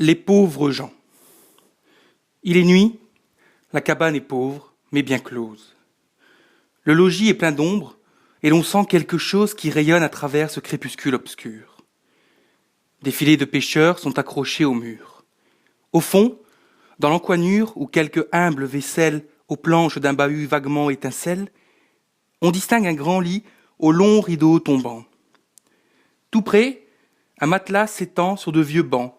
Les pauvres gens. Il est nuit, la cabane est pauvre, mais bien close. Le logis est plein d'ombre, et l'on sent quelque chose qui rayonne à travers ce crépuscule obscur. Des filets de pêcheurs sont accrochés au mur. Au fond, dans l'encoignure où quelque humble vaisselle aux planches d'un bahut vaguement étincelle, on distingue un grand lit aux longs rideaux tombants. Tout près, un matelas s'étend sur de vieux bancs,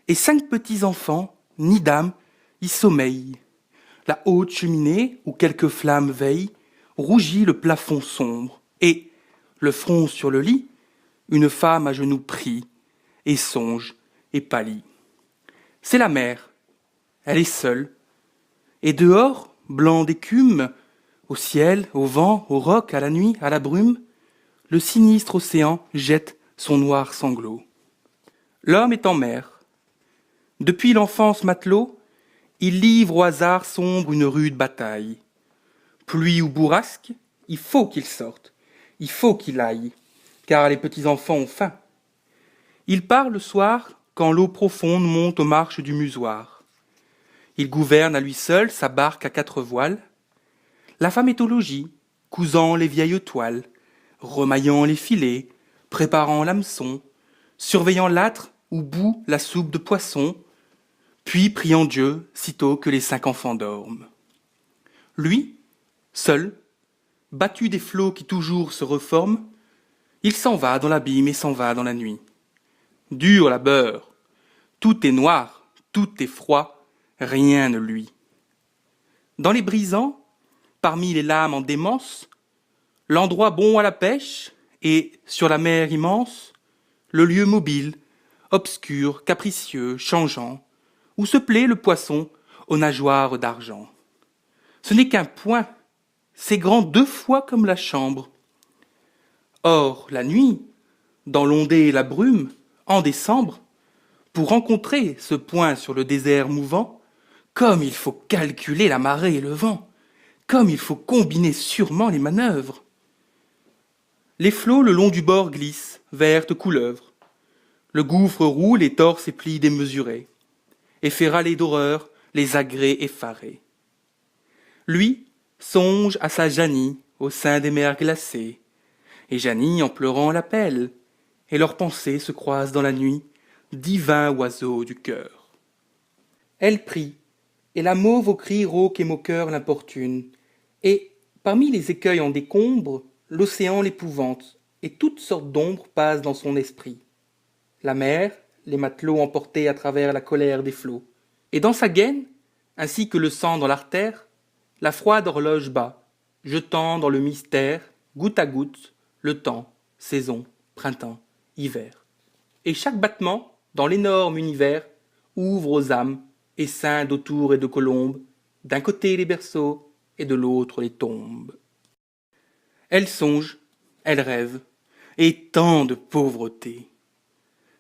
et 5 petits enfants, ni dames, y sommeillent. La haute cheminée, où quelques flammes veillent, rougit le plafond sombre, et, le front sur le lit, une femme à genoux prie, et songe, et pâlit. C'est la mer, elle est seule, et dehors, blanc d'écume, au ciel, au vent, au roc, à la nuit, à la brume, le sinistre océan jette son noir sanglot. L'homme est en mer. Depuis l'enfance matelot, il livre au hasard sombre une rude bataille. Pluie ou bourrasque, il faut qu'il sorte, il faut qu'il aille, car les petits enfants ont faim. Il part le soir quand l'eau profonde monte aux marches du musoir. Il gouverne à lui seul sa barque à 4 voiles. La femme est au logis, cousant les vieilles toiles, remaillant les filets, préparant l'hameçon, surveillant l'âtre où bout la soupe de poisson, puis priant Dieu sitôt que les 5 enfants dorment. Lui, seul, battu des flots qui toujours se reforment, il s'en va dans l'abîme et s'en va dans la nuit. Dur labeur, tout est noir, tout est froid, rien ne luit. Dans les brisants, parmi les lames en démence, l'endroit bon à la pêche, et, sur la mer immense, le lieu mobile, obscur, capricieux, changeant, où se plaît le poisson aux nageoires d'argent. Ce n'est qu'un point, c'est grand 2 fois comme la chambre. Or, la nuit, dans l'ondée et la brume, en décembre, pour rencontrer ce point sur le désert mouvant, comme il faut calculer la marée et le vent, comme il faut combiner sûrement les manœuvres. Les flots le long du bord glissent, vertes couleuvres. Le gouffre roule et tord ses plis démesurés, et fait râler d'horreur les agrès effarés. Lui songe à sa Janie au sein des mers glacées, et Janie en pleurant l'appelle, et leurs pensées se croisent dans la nuit, divins oiseaux du cœur. Elle prie, et la mauve aux cris rauques et moqueurs l'importune, et, parmi les écueils en décombre, l'océan l'épouvante, et toutes sortes d'ombres passent dans son esprit. La mer, les matelots emportés à travers la colère des flots. Et dans sa gaine, ainsi que le sang dans l'artère, la froide horloge bat, jetant dans le mystère, goutte à goutte, le temps, saison, printemps, hiver. Et chaque battement, dans l'énorme univers, ouvre aux âmes et scinde autour et de colombes, d'un côté les berceaux et de l'autre les tombes. Elle songe, elle rêve, et tant de pauvreté.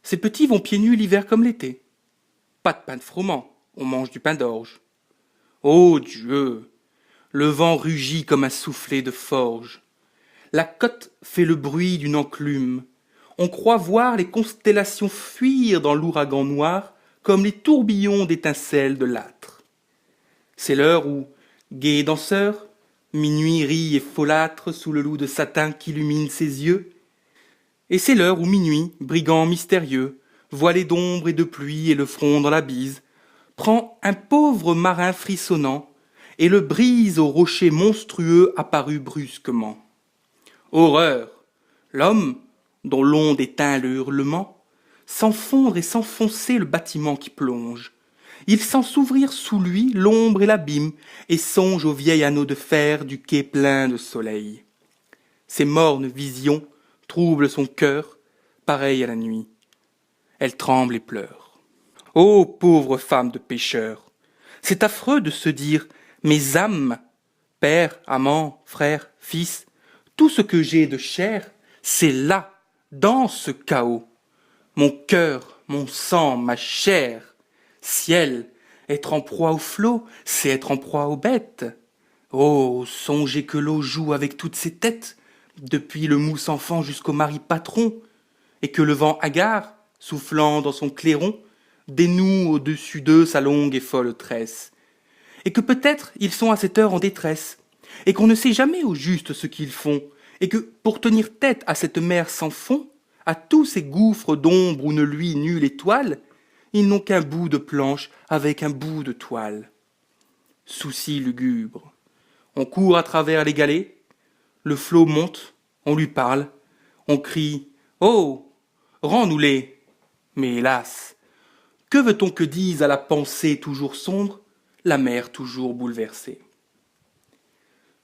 Ces petits vont pieds nus l'hiver comme l'été. Pas de pain de froment, on mange du pain d'orge. Ô Dieu! Le vent rugit comme un soufflet de forge. La côte fait le bruit d'une enclume. On croit voir les constellations fuir dans l'ouragan noir comme les tourbillons d'étincelles de l'âtre. C'est l'heure où, gai danseur, minuit rit et folâtre sous le loup de satin qu'illumine ses yeux. Et c'est l'heure où minuit, brigand mystérieux, voilé d'ombre et de pluie et le front dans la bise, prend un pauvre marin frissonnant et le brise au rocher monstrueux apparu brusquement. Horreur! L'homme, dont l'onde éteint le hurlement, sent fondre et s'enfoncer le bâtiment qui plonge. Il sent s'ouvrir sous lui l'ombre et l'abîme, et songe au vieil anneau de fer du quai plein de soleil. Ces mornes visions troublent son cœur, pareil à la nuit. Elle tremble et pleure. Ô pauvre femme de pécheur! C'est affreux de se dire « Mes âmes, père, amant, frère, fils, tout ce que j'ai de chair, c'est là, dans ce chaos. Mon cœur, mon sang, ma chair. Ciel, être en proie aux flots, c'est être en proie aux bêtes. Oh, songez que l'eau joue avec toutes ses têtes, depuis le mousse enfant jusqu'au mari patron, et que le vent hagard, soufflant dans son clairon, dénoue au-dessus d'eux sa longue et folle tresse, et que peut-être ils sont à cette heure en détresse, et qu'on ne sait jamais au juste ce qu'ils font, et que, pour tenir tête à cette mer sans fond, à tous ces gouffres d'ombre où ne luit nulle étoile, ils n'ont qu'un bout de planche avec un bout de toile. Souci lugubre. On court à travers les galets, le flot monte, on lui parle, on crie « Oh, rends-nous-les !» Mais hélas, que veut-on que dise à la pensée toujours sombre, la mer toujours bouleversée?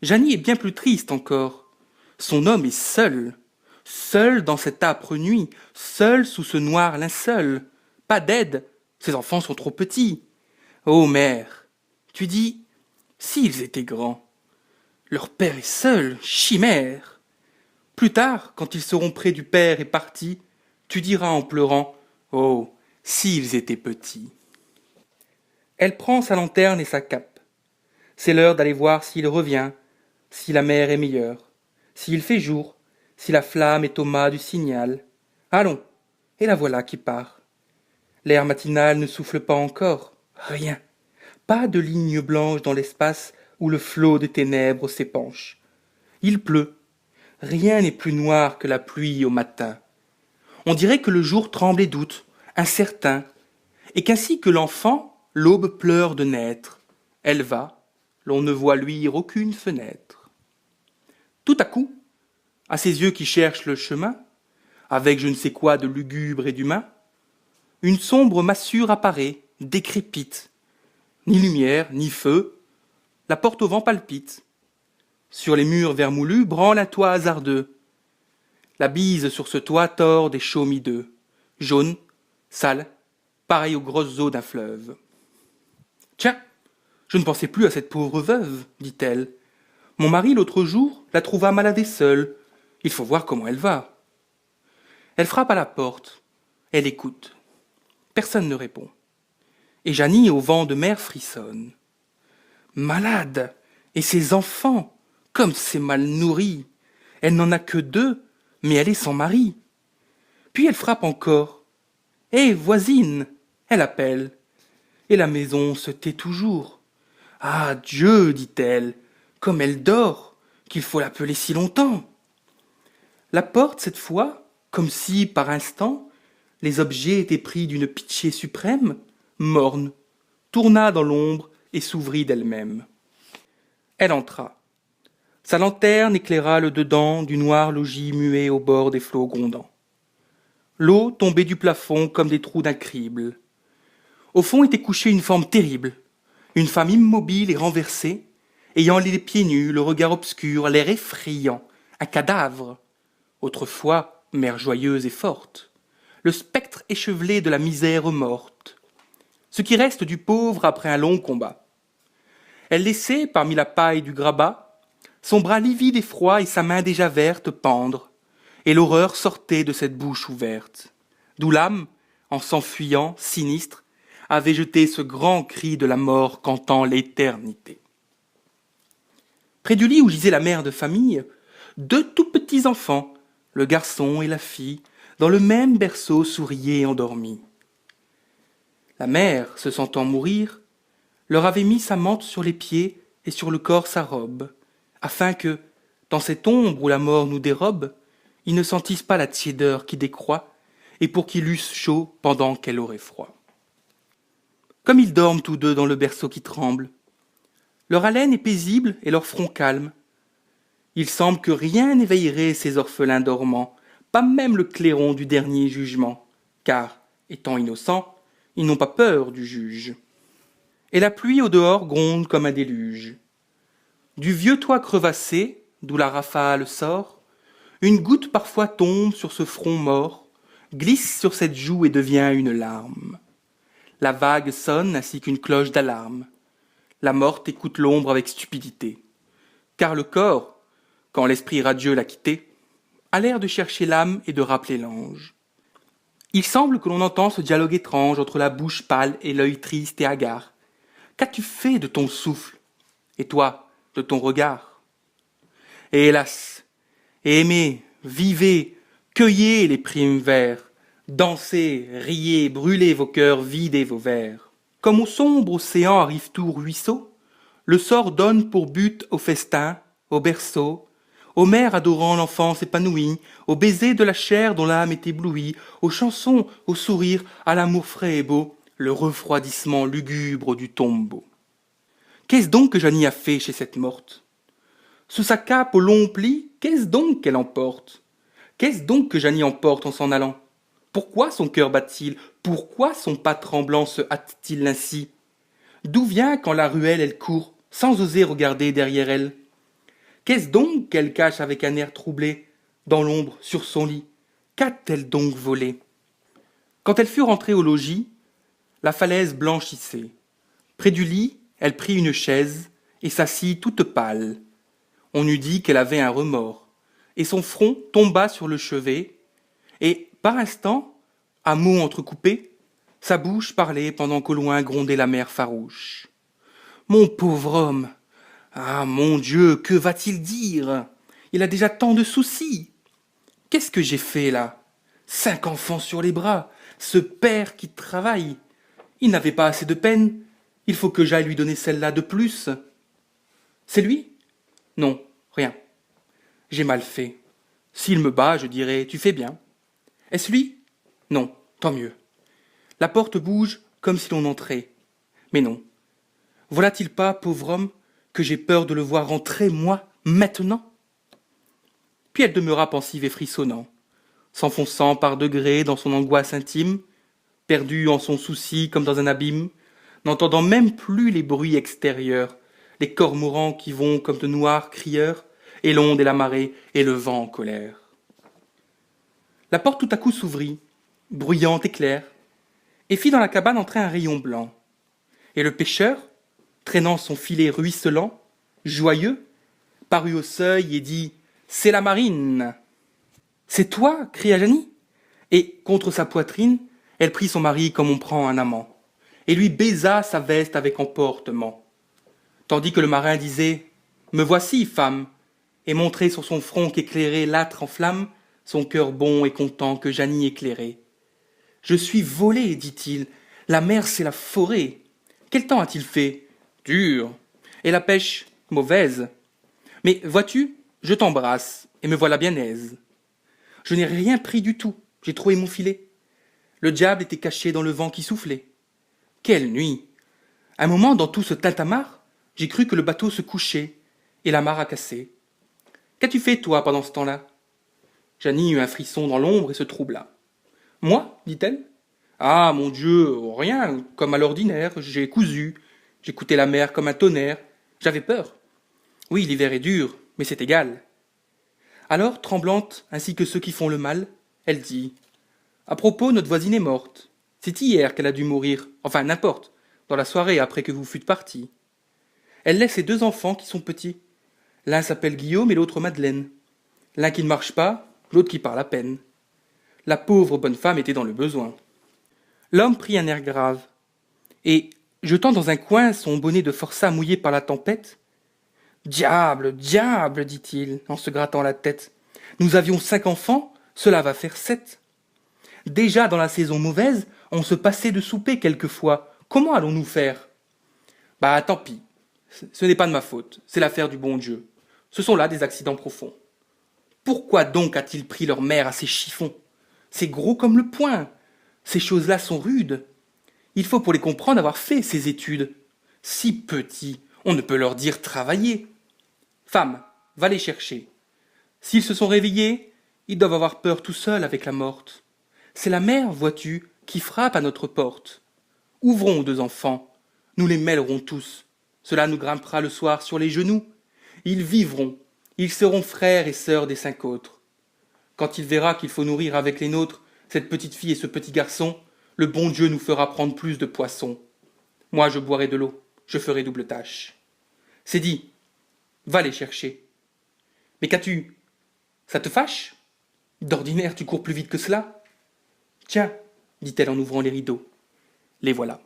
Jeannie est bien plus triste encore. Son homme est seul, seul dans cette âpre nuit, seul sous ce noir linceul. Pas d'aide, ses enfants sont trop petits. Ô mère, tu dis, s'ils étaient grands, leur père est seul, chimère. Plus tard, quand ils seront près du père et partis, tu diras en pleurant, oh, s'ils étaient petits. Elle prend sa lanterne et sa cape. C'est l'heure d'aller voir s'il revient, si la mer est meilleure, s'il fait jour, si la flamme est au mât du signal. Allons, et la voilà qui part. L'air matinal ne souffle pas encore, rien, pas de ligne blanche dans l'espace où le flot des ténèbres s'épanche. Il pleut, rien n'est plus noir que la pluie au matin. On dirait que le jour tremble et doute, incertain, et qu'ainsi que l'enfant, l'aube pleure de naître. Elle va, l'on ne voit luire aucune fenêtre. Tout à coup, à ses yeux qui cherchent le chemin, avec je ne sais quoi de lugubre et d'humain, une sombre massure apparaît, décrépite. Ni lumière, ni feu, la porte au vent palpite. Sur les murs vermoulus branle un toit hasardeux. La bise sur ce toit tord des chaumes hideux, jaunes, sales, pareils aux grosses eaux d'un fleuve. Tiens, je ne pensais plus à cette pauvre veuve, dit-elle. Mon mari, l'autre jour, la trouva malade et seule. Il faut voir comment elle va. Elle frappe à la porte. Elle écoute. Personne ne répond. Et Jeannie, au vent de mer, frissonne. Malade, et ses enfants, comme c'est mal nourri. Elle n'en a que 2, mais elle est sans mari. Puis elle frappe encore. Hé, voisine, elle appelle. Et la maison se tait toujours. Ah, Dieu, dit-elle, comme elle dort, qu'il faut l'appeler si longtemps. La porte, cette fois, comme si, par instant, les objets étaient pris d'une pitié suprême, morne, tourna dans l'ombre et s'ouvrit d'elle-même. Elle entra. Sa lanterne éclaira le dedans du noir logis muet au bord des flots grondants. L'eau tombait du plafond comme des trous d'un crible. Au fond était couchée une forme terrible, une femme immobile et renversée, ayant les pieds nus, le regard obscur, l'air effrayant, un cadavre. Autrefois, mère joyeuse et forte, le spectre échevelé de la misère morte, ce qui reste du pauvre après un long combat. Elle laissait, parmi la paille du grabat, son bras livide et froid et sa main déjà verte pendre, et l'horreur sortait de cette bouche ouverte, d'où l'âme, en s'enfuyant, sinistre, avait jeté ce grand cri de la mort cantant l'éternité. Près du lit où gisait la mère de famille, 2 tout petits enfants, le garçon et la fille, dans le même berceau souriaient endormis. La mère, se sentant mourir, leur avait mis sa mante sur les pieds et sur le corps sa robe, afin que, dans cette ombre où la mort nous dérobe, ils ne sentissent pas la tiédeur qui décroît, et pour qu'ils eussent chaud pendant qu'elle aurait froid. Comme ils dorment tous 2 dans le berceau qui tremble, leur haleine est paisible et leur front calme. Il semble que rien n'éveillerait ces orphelins dormants, pas même le clairon du dernier jugement, car, étant innocents, ils n'ont pas peur du juge. Et la pluie au dehors gronde comme un déluge. Du vieux toit crevassé, d'où la rafale sort, une goutte parfois tombe sur ce front mort, glisse sur cette joue et devient une larme. La vague sonne ainsi qu'une cloche d'alarme. La morte écoute l'ombre avec stupidité. Car le corps, quand l'esprit radieux l'a quitté, a l'air de chercher l'âme et de rappeler l'ange. Il semble que l'on entend ce dialogue étrange entre la bouche pâle et l'œil triste et hagard. Qu'as-tu fait de ton souffle? Et toi, de ton regard? Et hélas, aimez, vivez, cueillez les primes verts, Dansez, riez, brûlez vos cœurs, videz vos verres. Comme au sombre océan arrive tout ruisseau, le sort donne pour but au festin, au berceau, aux mères adorant l'enfance épanouie, aux baisers de la chair dont l'âme est éblouie, aux chansons, aux sourires, à l'amour frais et beau, le refroidissement lugubre du tombeau. Qu'est-ce donc que Jeannie a fait chez cette morte? Sous sa cape aux longs plis, qu'est-ce donc qu'elle emporte? Qu'est-ce donc que Jeannie emporte en s'en allant? Pourquoi son cœur bat-il? Pourquoi son pas tremblant se hâte-t-il ainsi? D'où vient quand la ruelle elle court, sans oser regarder derrière elle? Qu'est-ce donc qu'elle cache avec un air troublé, dans l'ombre, sur son lit? Qu'a-t-elle donc volé? Quand elle fut rentrée au logis, la falaise blanchissait. Près du lit, elle prit une chaise et s'assit toute pâle. On eût dit qu'elle avait un remords, et son front tomba sur le chevet, et, par instant, à mots entrecoupés, sa bouche parlait pendant qu'au loin grondait la mer farouche. Mon pauvre homme! Ah, mon Dieu, que va-t-il dire? Il a déjà tant de soucis. Qu'est-ce que j'ai fait là? 5 enfants sur les bras, ce père qui travaille. Il n'avait pas assez de peine. Il faut que j'aille lui donner celle-là de plus. C'est lui? Non, rien. J'ai mal fait. S'il me bat, je dirai, tu fais bien. Est-ce lui? Non, tant mieux. La porte bouge comme si l'on entrait. Mais non. Voilà-t-il pas, pauvre homme, que j'ai peur de le voir rentrer, moi, maintenant? Puis elle demeura pensive et frissonnant, s'enfonçant par degrés dans son angoisse intime, perdue en son souci comme dans un abîme, n'entendant même plus les bruits extérieurs, les cormorans qui vont comme de noirs crieurs, et l'onde et la marée et le vent en colère. La porte tout à coup s'ouvrit, bruyante et claire, et fit dans la cabane entrer un rayon blanc. Et le pêcheur, traînant son filet ruisselant, joyeux, parut au seuil et dit « C'est la marine !»« C'est toi !» cria Jeannie. Et, contre sa poitrine, elle prit son mari comme on prend un amant, et lui baisa sa veste avec emportement. Tandis que le marin disait « Me voici, femme !» et montrait sur son front qu'éclairait l'âtre en flamme son cœur bon et content que Jeannie éclairait. « Je suis volé, dit-il, la mer c'est la forêt. Quel temps a-t-il fait? Dur. Et la pêche? Mauvaise. Mais vois-tu, je t'embrasse, et me voilà bien aise. Je n'ai rien pris du tout, j'ai trouvé mon filet. Le diable était caché dans le vent qui soufflait. Quelle nuit! Un moment, dans tout ce tintamarre, j'ai cru que le bateau se couchait, et la mare a cassé. Qu'as-tu fait, toi, pendant ce temps-là? Jeannie eut un frisson dans l'ombre et se troubla. Moi, dit-elle. Ah, mon Dieu, rien, comme à l'ordinaire, j'ai cousu, j'écoutais la mer comme un tonnerre, j'avais peur. Oui, l'hiver est dur, mais c'est égal. Alors, tremblante, ainsi que ceux qui font le mal, elle dit « À propos, notre voisine est morte. C'est hier qu'elle a dû mourir, enfin n'importe, dans la soirée après que vous fûtes partis. Elle laisse ses 2 enfants qui sont petits. L'un s'appelle Guillaume et l'autre Madeleine. L'un qui ne marche pas, l'autre qui parle à peine. La pauvre bonne femme était dans le besoin. » L'homme prit un air grave, et, jetant dans un coin son bonnet de forçat mouillé par la tempête, « Diable, diable, dit-il, en se grattant la tête, nous avions 5 enfants, cela va faire 7. Déjà dans la saison mauvaise, on se passait de souper quelquefois. Comment allons-nous faire? Bah tant pis, ce n'est pas de ma faute, c'est l'affaire du bon Dieu. Ce sont là des accidents profonds. Pourquoi donc a-t-il pris leur mère à ces chiffons? C'est gros comme le poing. Ces choses-là sont rudes. Il faut pour les comprendre avoir fait ces études. Si petits, on ne peut leur dire travailler. Femme, va les chercher. S'ils se sont réveillés, ils doivent avoir peur tout seuls avec la morte. C'est la mère, vois-tu, qui frappe à notre porte. Ouvrons aux 2 enfants, nous les mêlerons tous. Cela nous grimpera le soir sur les genoux. Ils vivront, ils seront frères et sœurs des 5 autres. Quand il verra qu'il faut nourrir avec les nôtres cette petite fille et ce petit garçon, le bon Dieu nous fera prendre plus de poissons. Moi, je boirai de l'eau, je ferai double tâche. C'est dit, va les chercher. Mais qu'as-tu? Ça te fâche? D'ordinaire, tu cours plus vite que cela. Tiens, dit-elle en ouvrant les rideaux. Les voilà.